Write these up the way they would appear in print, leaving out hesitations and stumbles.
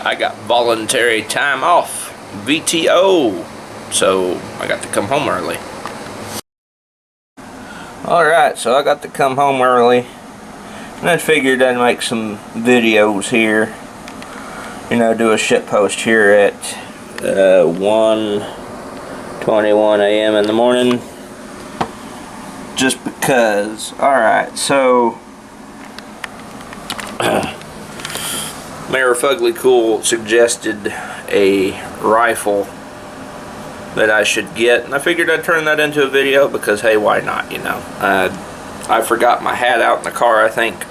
I got voluntary time off, VTO, so I got to come home early. Alright, so I got to come home early, and I figured I'd make some videos here, you know, do a shit post here at 1:21 a.m. in the morning, just because. Alright, so Mayor Fugly Cool suggested a rifle that I should get, and I figured I'd turn that into a video because, hey, why not, you know. I forgot my hat out in the car, I think,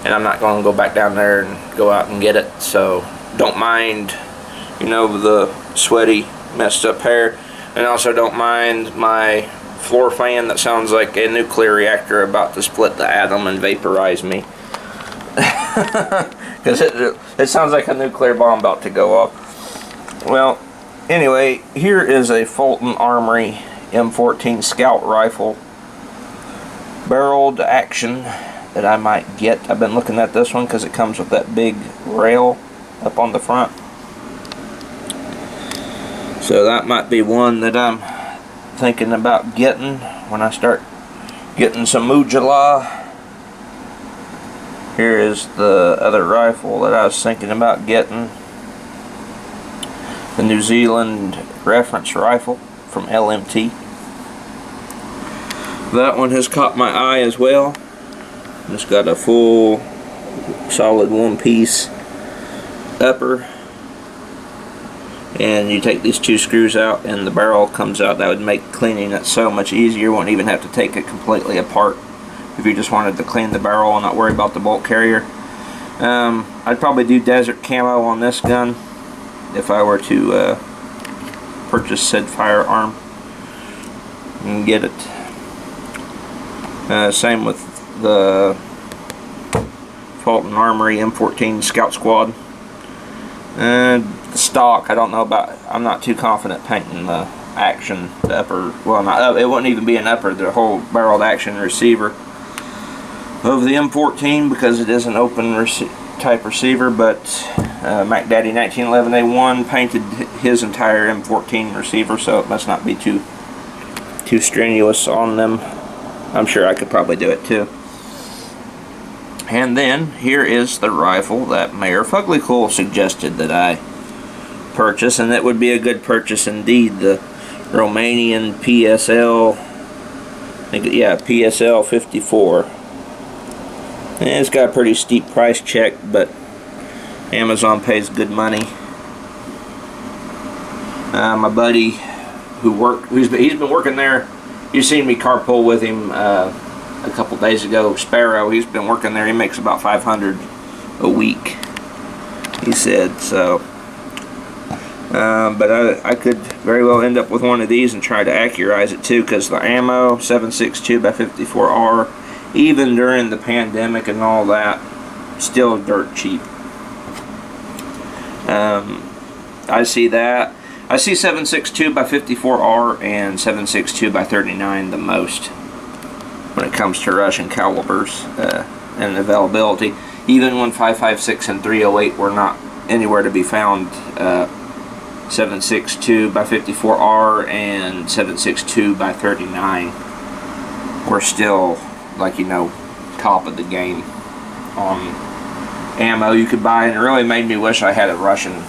and I'm not going to go back down there and go out and get it, so don't mind, you know, the sweaty, messed up hair, and also don't mind my floor fan that sounds like a nuclear reactor about to split the atom and vaporize me. Because it sounds like a nuclear bomb about to go off. Well, anyway, here is a Fulton Armory M14 Scout rifle, barreled action, that I might get. I've been looking at this one because it comes with that big rail up on the front. So that might be one that I'm thinking about getting when I start getting some moolah. Here is the other rifle that I was thinking about getting. The New Zealand reference rifle from LMT. That one has caught my eye as well. It's got a full solid one-piece upper, and you take these two screws out and the barrel comes out. That would make cleaning it so much easier. You won't even have to take it completely apart if you just wanted to clean the barrel and not worry about the bolt carrier. I'd probably do desert camo on this gun if I were to purchase said firearm and get it. Same with the Fulton Armory M14 Scout Squad. The stock, I don't know about, I'm not too confident painting the action, the upper, well, not, it wouldn't even be an upper, the whole barreled action receiver of the M14, because it is an open type receiver. But Mac Daddy 1911A1 painted his entire M14 receiver, so it must not be too strenuous on them. I'm sure I could probably do it too. And then here is the rifle that Mayor Fugly Cool suggested that I purchase, and that would be a good purchase indeed. The Romanian PSL, I think, yeah, PSL 54. And it's got a pretty steep price check, but Amazon pays good money. My buddy he's been working there. You've seen me carpool with him a couple days ago. Sparrow, he's been working there. He makes about $500 a week, he said. So, but I could very well end up with one of these and try to accurize it too, because the ammo 7.62 by 54R, even during the pandemic and all that, still dirt cheap. I see that. I see 7.62 by 54R and 7.62 by 39 the most when it comes to Russian calibers and availability. Even when 5.56 and 308 were not anywhere to be found, 7.62 by 54R and 7.62 by 39 were still, like, you know, top of the game on ammo you could buy. And it really made me wish I had a Russian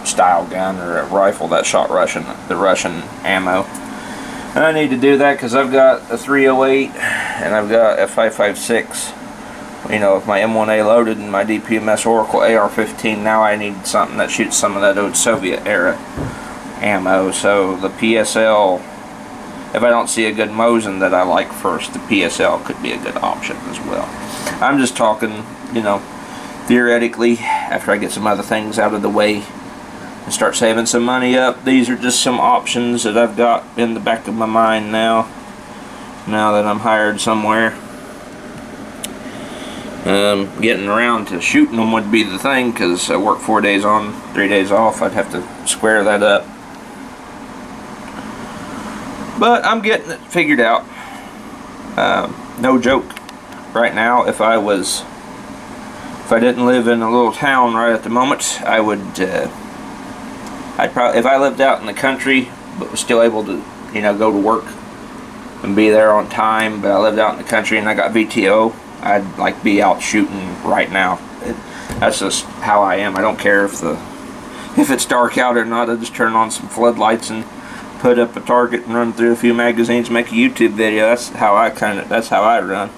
style gun or a rifle that shot the Russian ammo. And I need to do that because I've got a 308 and I've got a 5.56. You know, with my M1A loaded and my DPMS Oracle AR-15, now I need something that shoots some of that old Soviet era ammo. So the PSL, if I don't see a good Mosin that I like first, the PSL could be a good option as well. I'm just talking, you know, theoretically, after I get some other things out of the way and start saving some money up. These are just some options that I've got in the back of my mind now that I'm hired somewhere. Getting around to shooting them would be the thing, because I work 4 days on, 3 days off. I'd have to square that up. But I'm getting it figured out. No joke. Right now, if I was If I didn't live in a little town right at the moment, I would, I'd probably, if I lived out in the country, but was still able to, you know, go to work and be there on time, but I lived out in the country and I got VTO, I'd like be out shooting right now. That's just how I am. I don't care if it's dark out or not. I just turn on some floodlights and put up a target and run through a few magazines, make a YouTube video. That's how I run.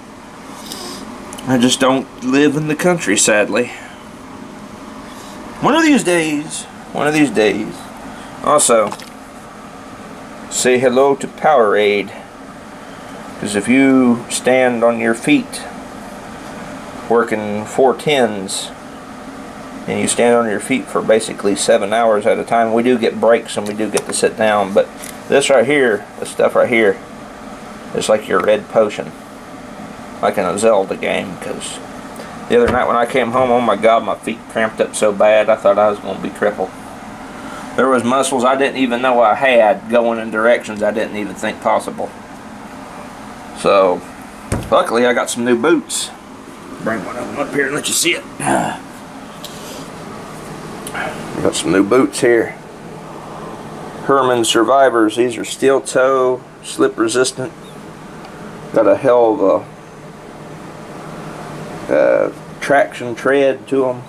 I just don't live in the country, sadly. One of these days. Also, say hello to Powerade, because if you stand on your feet working 410s and you stand on your feet for basically 7 hours at a time, we do get breaks and we do get to sit down, but this right here, this stuff right here, is like your red potion, like in a Zelda game. Because the other night when I came home, oh my god, my feet cramped up so bad I thought I was going to be crippled. There was muscles I didn't even know I had going in directions I didn't even think possible. So luckily I got some new boots. Bring one of them up here and let you see it. I got some new boots here. Herman Survivors. These are steel toe, slip resistant. Got a hell of a traction tread to them.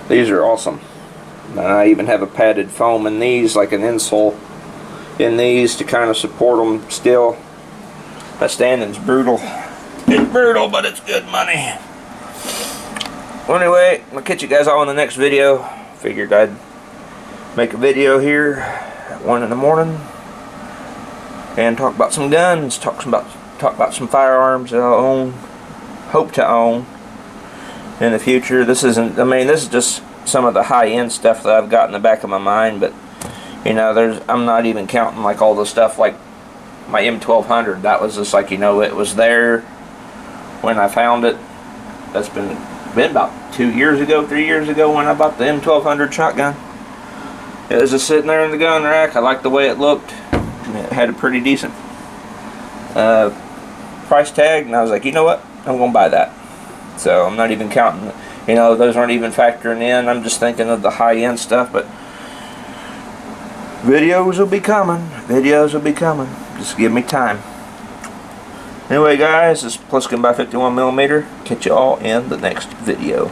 These are awesome. And I even have a padded foam in these, like an insole in these to kind of support them still. That standing's brutal. It's brutal, but it's good money. Well, anyway, I'll catch you guys all in the next video. Figured I'd make a video here at 1 in the morning and talk about some guns, talk about some firearms that I own, hope to own in the future. This isn't, I mean, this is just some of the high-end stuff that I've got in the back of my mind, but you know, I'm not even counting like all the stuff like my M1200. That was just like, you know, it was there when I found it. That's been about 2 years ago, 3 years ago when I bought the M1200 shotgun. It was just sitting there in the gun rack. I liked the way it looked. It had a pretty decent price tag, and I was like, you know what, I'm gonna buy that. So I'm not even counting, you know, those aren't even factoring in. I'm just thinking of the high-end stuff. But videos will be coming. Just give me time. Anyway guys, this is Pliskin by 51mm. Catch you all in the next video.